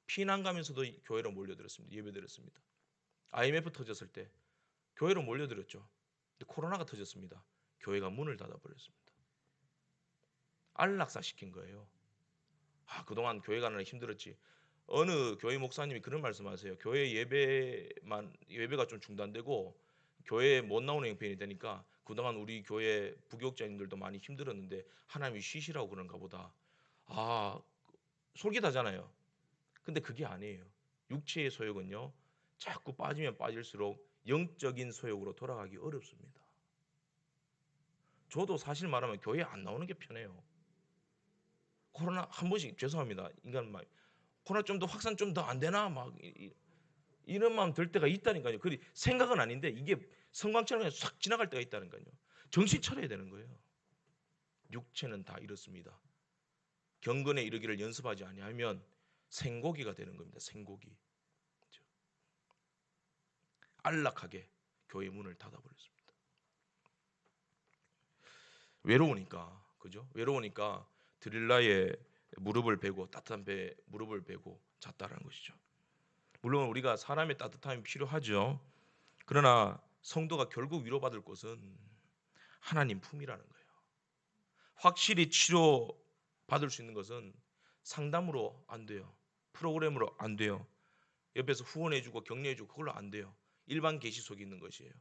피난 가면서도 교회로 몰려들었습니다. 예배드렸습니다. IMF 터졌을 때 교회로 몰려들었죠. 근데 코로나가 터졌습니다. 교회가 문을 닫아버렸습니다. 안락사시킨 거예요. 그동안 교회 가느라 힘들었지. 어느 교회 목사님이 그런 말씀하세요. 교회 예배가 좀 중단되고 교회에 못 나오는 형편이 되니까 그동안 우리 교회 부교육자님들도 많이 힘들었는데 하나님이 쉬시라고 그런가 보다. 솔깃하잖아요. 근데 그게 아니에요. 육체의 소욕은요, 자꾸 빠지면 빠질수록 영적인 소욕으로 돌아가기 어렵습니다. 저도 사실 말하면 교회 안 나오는 게 편해요. 코로나 한 번씩, 죄송합니다, 인간 말, 코로나 좀 더 확산 좀 더 안 되나 막 이런 마음 들 때가 있다니까요. 그 생각은 아닌데 이게 성광처럼 그냥 싹 지나갈 때가 있다니까요. 정신 차려야 되는 거예요. 육체는 다 이렇습니다. 경건에 이르기를 연습하지 아니하면 생고기가 되는 겁니다. 생고기. 안락하게 교회 문을 닫아버렸습니다. 외로우니까, 그죠? 외로우니까 드릴라의 무릎을 베고, 따뜻한 배에 무릎을 베고 잤다라는 것이죠. 물론 우리가 사람의 따뜻함이 필요하죠. 그러나 성도가 결국 위로받을 곳은 하나님 품이라는 거예요. 확실히 치료받을 수 있는 것은 상담으로 안 돼요. 프로그램으로 안 돼요. 옆에서 후원해주고 격려해주고 그걸로 안 돼요. 일반 계시 속에 있는 것이에요.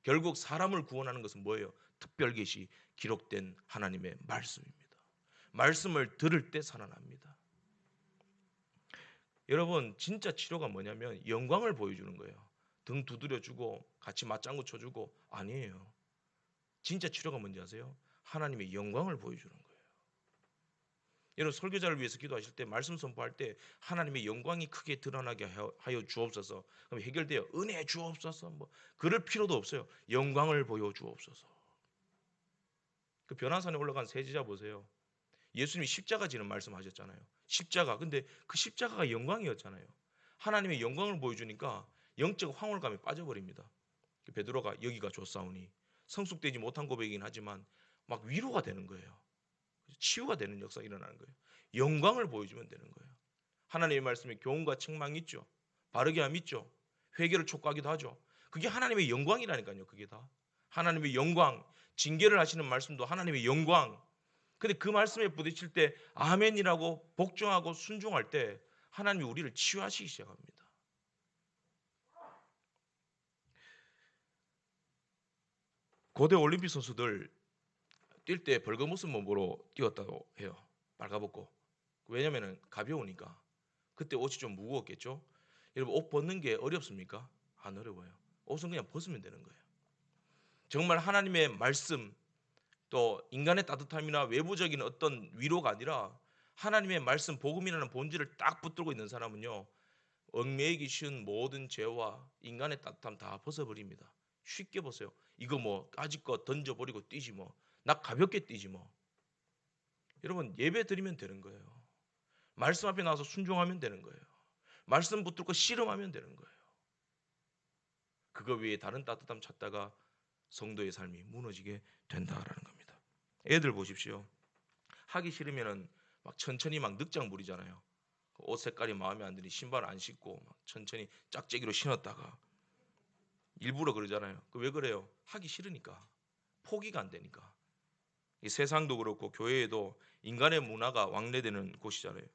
결국 사람을 구원하는 것은 뭐예요? 특별 계시, 기록된 하나님의 말씀입니다. 말씀을 들을 때 살아납니다. 여러분, 진짜 치료가 뭐냐면 영광을 보여주는 거예요. 등 두드려주고 같이 맞장구 쳐주고 아니에요. 진짜 치료가 뭔지 아세요? 하나님의 영광을 보여주는 거예요. 여러분, 설교자를 위해서 기도하실 때, 말씀 선포할 때 하나님의 영광이 크게 드러나게 하여 주옵소서. 그럼 해결돼요. 은혜 주옵소서. 그럴 필요도 없어요. 영광을 보여주옵소서. 그 변화산에 올라간 세지자 보세요. 예수님이 십자가 지는 말씀하셨잖아요. 십자가. 근데 그 십자가가 영광이었잖아요. 하나님의 영광을 보여주니까 영적 황홀감에 빠져버립니다. 베드로가 여기가 좋사오니, 성숙되지 못한 고백이긴 하지만 막 위로가 되는 거예요. 치유가 되는 역사가 일어나는 거예요. 영광을 보여주면 되는 거예요. 하나님의 말씀에 교훈과 책망이 있죠. 바르게 함이 있죠. 회개를 촉구하기도 하죠. 그게 하나님의 영광이라니까요. 그게 다 하나님의 영광. 징계를 하시는 말씀도 하나님의 영광. 근데 그 말씀에 부딪힐 때 아멘이라고 복종하고 순종할 때 하나님이 우리를 치유하시기 시작합니다. 고대 올림픽 선수들 뛸 때 벌거벗은 몸으로 뛰었다고 해요. 빨가벗고. 왜냐면은 가벼우니까. 그때 옷이 좀 무거웠겠죠. 여러분, 옷 벗는 게 어렵습니까? 안 어려워요. 옷은 그냥 벗으면 되는 거예요. 정말 하나님의 말씀, 또 인간의 따뜻함이나 외부적인 어떤 위로가 아니라 하나님의 말씀, 복음이라는 본질을 딱 붙들고 있는 사람은요, 얽매이기 쉬운 모든 죄와 인간의 따뜻함 다 벗어버립니다. 쉽게 벗어요. 이거 뭐 까짓 거 던져버리고 뛰지 뭐. 나 가볍게 뛰지 뭐. 여러분, 예배 드리면 되는 거예요. 말씀 앞에 나와서 순종하면 되는 거예요. 말씀 붙들고 씨름하면 되는 거예요. 그거 외에 다른 따뜻함 찾다가 성도의 삶이 무너지게 된다라는 겁니다. 애들 보십시오. 하기 싫으면은 막 천천히 막 늑장 부리잖아요. 옷 색깔이 마음에 안 드니 신발 안 신고 막 천천히 짝재기로 신었다가 일부러 그러잖아요. 왜 그래요? 하기 싫으니까. 포기가 안 되니까. 이 세상도 그렇고 교회에도 인간의 문화가 왕래되는 곳이잖아요.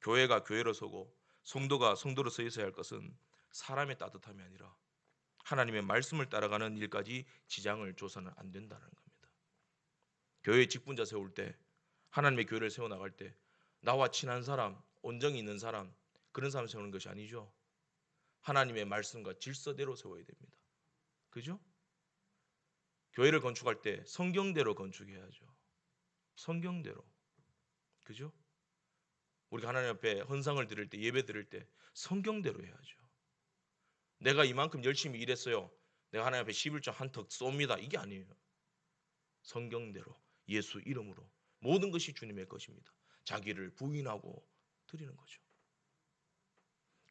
교회가 교회로 서고 성도가 성도로 서 있어야 할 것은 사람의 따뜻함이 아니라 하나님의 말씀을 따라가는 일까지 지장을 줘서는 안 된다는 겁니다. 교회 직분자 세울 때, 하나님의 교회를 세워나갈 때 나와 친한 사람, 온정이 있는 사람, 그런 사람 세우는 것이 아니죠. 하나님의 말씀과 질서대로 세워야 됩니다. 그죠? 교회를 건축할 때 성경대로 건축해야죠. 성경대로. 그죠? 우리가 하나님 앞에 헌상을 드릴 때, 예배 드릴 때 성경대로 해야죠. 내가 이만큼 열심히 일했어요. 내가 하나님 앞에 11조 한턱 쏩니다. 이게 아니에요. 성경대로, 예수 이름으로 모든 것이 주님의 것입니다. 자기를 부인하고 드리는 거죠.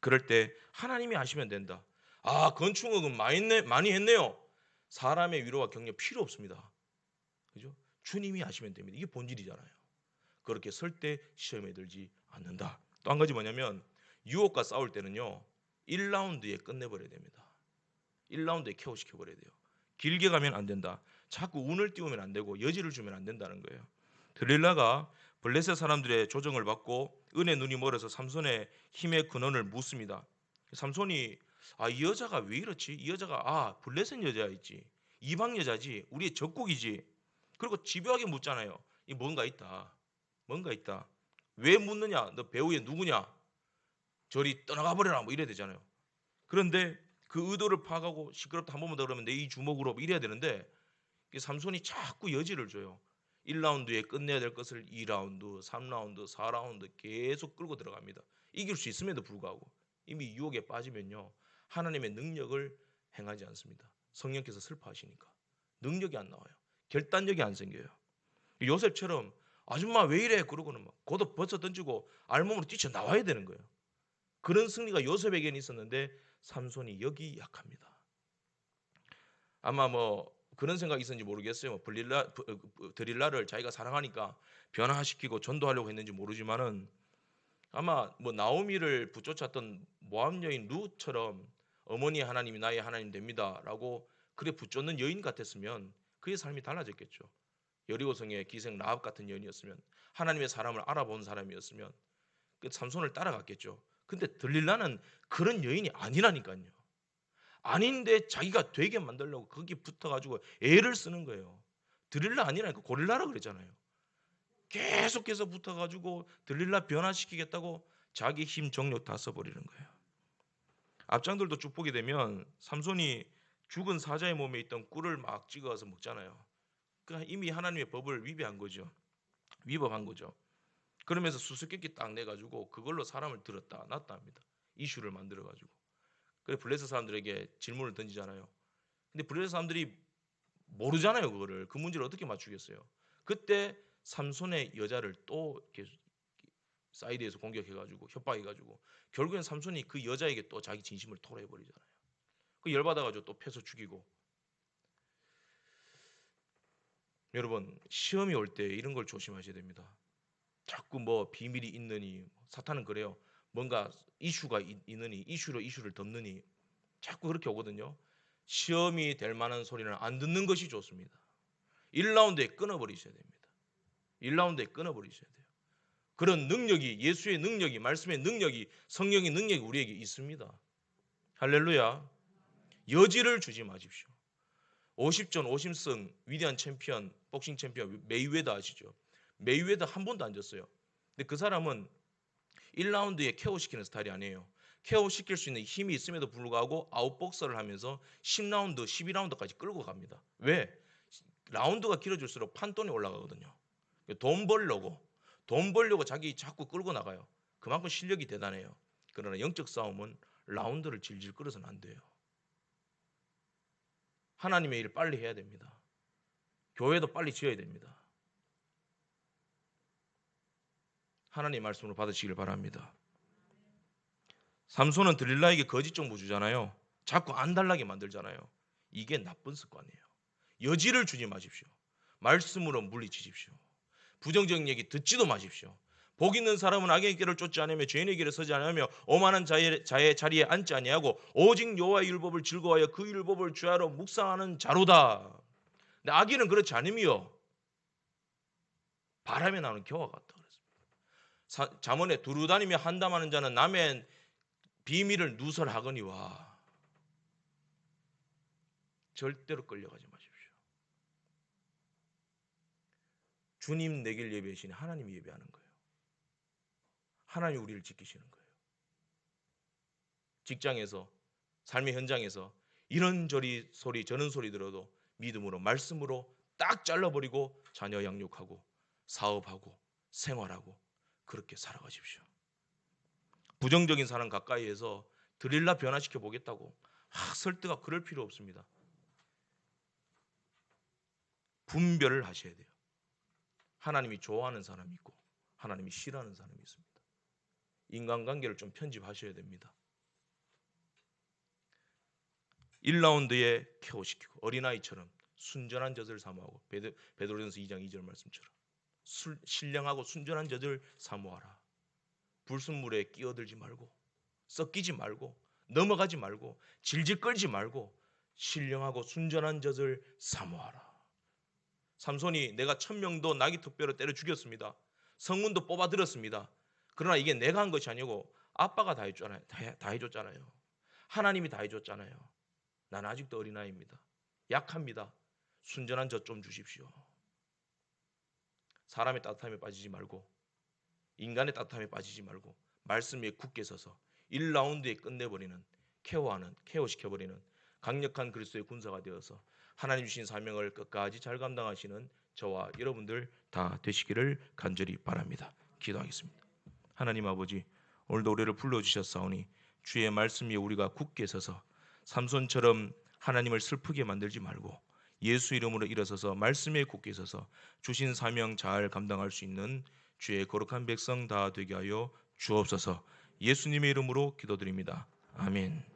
그럴 때 하나님이 하시면 된다. 아, 건축은 많이 했네요. 사람의 위로와 격려 필요 없습니다. 그죠? 주님이 하시면 됩니다. 이게 본질이잖아요. 그렇게 설 때 시험에 들지 않는다. 또 한 가지 뭐냐면 유혹과 싸울 때는요, 1라운드에 끝내버려야 됩니다. 1라운드에 KO 시켜버려야 돼요. 길게 가면 안 된다. 자꾸 운을 띄우면 안 되고 여지를 주면 안 된다는 거예요. 들릴라가 블레셋 사람들의 조정을 받고 은의 눈이 멀어서 삼손의 힘의 근원을 묻습니다. 삼손이 이 여자가 왜 이렇지? 이 여자가 블레셋 여자였지. 이방 여자지. 우리의 적국이지. 그리고 집요하게 묻잖아요. 이 뭔가 있다. 뭔가 있다. 왜 묻느냐? 너 배우의 누구냐? 저리 떠나가 버려라. 뭐 이래야 되잖아요. 그런데 그 의도를 파악하고 시끄럽다 한 번만 더 그러면 내 이 주먹으로 이래야 되는데 삼손이 자꾸 여지를 줘요. 1라운드에 끝내야 될 것을 2라운드, 3라운드, 4라운드 계속 끌고 들어갑니다. 이길 수 있음에도 불구하고 이미 유혹에 빠지면요, 하나님의 능력을 행하지 않습니다. 성령께서 슬퍼하시니까 능력이 안 나와요. 결단력이 안 생겨요. 요셉처럼 아줌마 왜 이래? 그러고는 막 겉옷 벗어 던지고 알몸으로 뛰쳐 나와야 되는 거예요. 그런 승리가 요셉에게는 있었는데 삼손이 여기 약합니다. 아마 뭐 그런 생각이 있었는지 모르겠어요. 드릴라를 자기가 사랑하니까 변화시키고 전도하려고 했는지 모르지만은 아마 뭐 나오미를 붙쫓았던 모압 여인 룻처럼 어머니 하나님이 나의 하나님 됩니다라고 그래 붙쫓는 여인 같았으면 그의 삶이 달라졌겠죠. 여리고성의 기생 라합 같은 여인이었으면, 하나님의 사람을 알아본 사람이었으면 그 삼손을 따라갔겠죠. 근데 들릴라는 그런 여인이 아니라니까요. 아닌데 자기가 되게 만들려고 거기 붙어가지고 애를 쓰는 거예요. 들릴라 아니라니까 고릴라라 그랬잖아요. 계속해서 붙어가지고 들릴라 변화시키겠다고 자기 힘 정력 다 써버리는 거예요. 앞장들도 쭉 보게 되면 삼손이 죽은 사자의 몸에 있던 꿀을 막 찍어서 먹잖아요. 그러니까 이미 하나님의 법을 위배한 거죠. 위법한 거죠. 그러면서 수수께끼 딱 내가지고 그걸로 사람을 들었다 놨다 합니다. 이슈를 만들어가지고. 그래 블레셋 사람들에게 질문을 던지잖아요. 근데 블레셋 사람들이 모르잖아요. 그거를. 그 문제를 어떻게 맞추겠어요. 그때 삼손의 여자를 또 이렇게 사이드에서 공격해가지고 협박해가지고 결국엔 삼손이 그 여자에게 또 자기 진심을 토로해버리잖아요. 그 열받아가지고 또 패서 죽이고. 여러분, 시험이 올 때 이런 걸 조심하셔야 됩니다. 자꾸 뭐 비밀이 있느니, 사탄은 그래요. 뭔가 이슈가 있느니, 이슈로 이슈를 덮느니 자꾸 그렇게 오거든요. 시험이 될 만한 소리는 안 듣는 것이 좋습니다. 1라운드에 끊어버리셔야 됩니다. 1라운드에 끊어버리셔야 돼요. 그런 능력이, 예수의 능력이, 말씀의 능력이, 성령의 능력이 우리에게 있습니다. 할렐루야. 여지를 주지 마십시오. 50전 50승 위대한 챔피언, 복싱 챔피언 메이웨더 아시죠? 메이웨더 한 번도 안 졌어요. 근데 그 사람은 1라운드에 KO시키는 스타일이 아니에요. KO시킬 수 있는 힘이 있음에도 불구하고 아웃복서를 하면서 10라운드, 12라운드까지 끌고 갑니다. 왜? 라운드가 길어질수록 판돈이 올라가거든요. 돈 벌려고 자기 자꾸 끌고 나가요. 그만큼 실력이 대단해요. 그러나 영적 싸움은 라운드를 질질 끌어서는 안 돼요. 하나님의 일을 빨리 해야 됩니다. 교회도 빨리 지어야 됩니다. 하나님의 말씀으로 받으시길 바랍니다. 삼손은 들릴라에게 거짓 정보 주잖아요. 자꾸 안달나게 만들잖아요. 이게 나쁜 습관이에요. 여지를 주지 마십시오. 말씀으로 물리치십시오. 부정적인 얘기 듣지도 마십시오. 복 있는 사람은 악의 길을 쫓지 않으며 죄인의 길에 서지 않으며 오만한 자의 자리에 앉지 아니하고 오직 여호와의 율법을 즐거워하여 그 율법을 주야로 묵상하는 자로다. 근데 악인은 그렇지 않으며 바람에 나오는 겨와 같다 그랬습니다. 잠언에 두루 다니며 한담하는 자는 남의 비밀을 누설하거니와. 절대로 끌려가지 마십시오. 주님 내 길 예배하시니 하나님이 예배하는 거예요. 하나님이 우리를 지키시는 거예요. 직장에서, 삶의 현장에서 이런저런 소리 저런 소리 들어도 믿음으로, 말씀으로 딱 잘라버리고 자녀 양육하고 사업하고 생활하고 그렇게 살아가십시오. 부정적인 사람 가까이에서 드릴라 변화시켜 보겠다고 설득하고 그럴 필요 없습니다. 분별을 하셔야 돼요. 하나님이 좋아하는 사람이 있고 하나님이 싫어하는 사람이 있습니다. 인간관계를 좀 편집하셔야 됩니다. 1라운드에 KO시키고 어린아이처럼 순전한 젖을 사모하고 베드로전서 2장 2절 말씀처럼 신령하고 순전한 젖을 사모하라. 불순물에 끼어들지 말고 섞이지 말고 넘어가지 말고 질질 끌지 말고 신령하고 순전한 젖을 사모하라. 삼손이 내가 1000명도 나귀 턱뼈로 때려 죽였습니다. 성문도 뽑아들었습니다. 그러나 이게 내가 한 것이 아니고 아빠가 다 해줬잖아요. 다 해줬잖아요. 하나님이 다 해줬잖아요. 나는 아직도 어린아이입니다. 약합니다. 순전한 젖 좀 주십시오. 사람의 따뜻함에 빠지지 말고 인간의 따뜻함에 빠지지 말고 말씀 위에 굳게 서서 1라운드에 끝내버리는 KO시켜버리는 강력한 그리스도의 군사가 되어서 하나님 주신 사명을 끝까지 잘 감당하시는 저와 여러분들 다 되시기를 간절히 바랍니다. 기도하겠습니다. 하나님 아버지, 오늘도 우리를 불러주셨사오니 주의 말씀 위에 우리가 굳게 서서 삼손처럼 하나님을 슬프게 만들지 말고 예수 이름으로 일어서서 말씀에 굳게 서서 주신 사명 잘 감당할 수 있는 주의 거룩한 백성 다 되게 하여 주옵소서. 예수님의 이름으로 기도드립니다. 아멘.